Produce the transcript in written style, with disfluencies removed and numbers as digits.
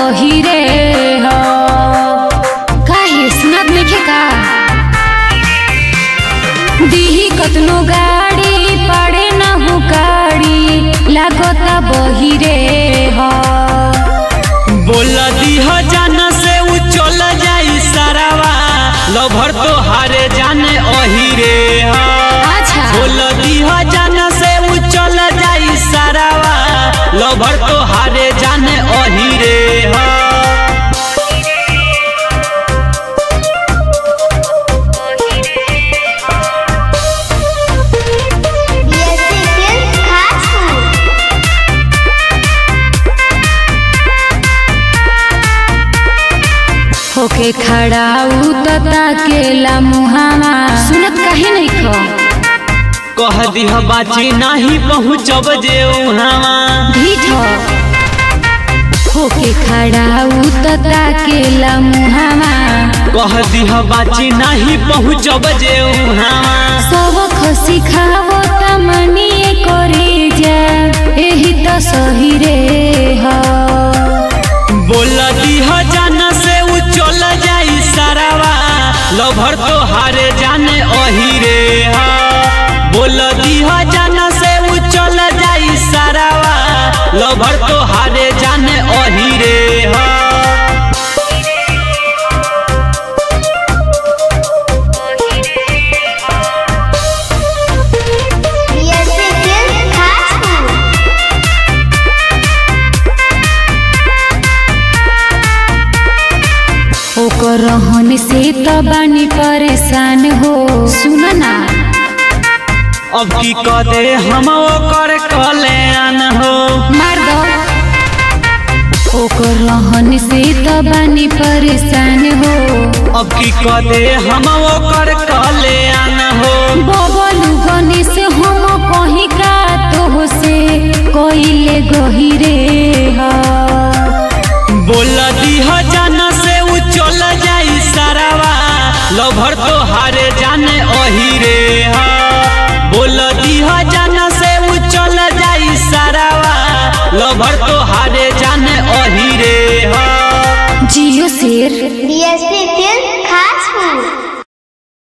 गही रे हो काहे सुनत नहीं का दीही कतनो गाड़ी पड़े न हो गाड़ी लागता बही रे हो बोल दीह जाना से उ चल जाई सारावा लभर तो हारे जाने ओही रे हो बोल दीह जाना से उ चल जाई सारावा लभर तो हारे जाने ओही रे हो होके खड़ा उतता केला मुहावा सुनत काहे नहीं खो कह दिह बाची नहीं पहुँचब जे उहावा ढीठ होके खड़ा उतता केला मुहावा कह दिह बाची नहीं पहुँचब जे उहावा सब खसी खावो तमनिए करे जा एही तो सही रे हो बोल दीह जाना से उ चल जाई सारावा लभर तो हारे जाने ओही रे हो बोल दीह जाना से उ चल जाई सारावा लभर तो हारे जाने ओही रे हो ओकर रहन से तो बानी परेशान हो सुन ना अब की कदे हम ओकर कल्याण हो मार दो ओकर रहन से तो बानी परेशान हो अब की कदे हम ओकर कल्याण हो बबलू गनी से हम कहीं का तो से कोइले गही रे हो बोल दीह जाना से उ चल जाई सारावा लभर तो हारे जाने ओही रे हो बोल दीह जाना से उ चल जाई सारावा लभर तो हारे जाने ओही रे हो जियो शेर DSP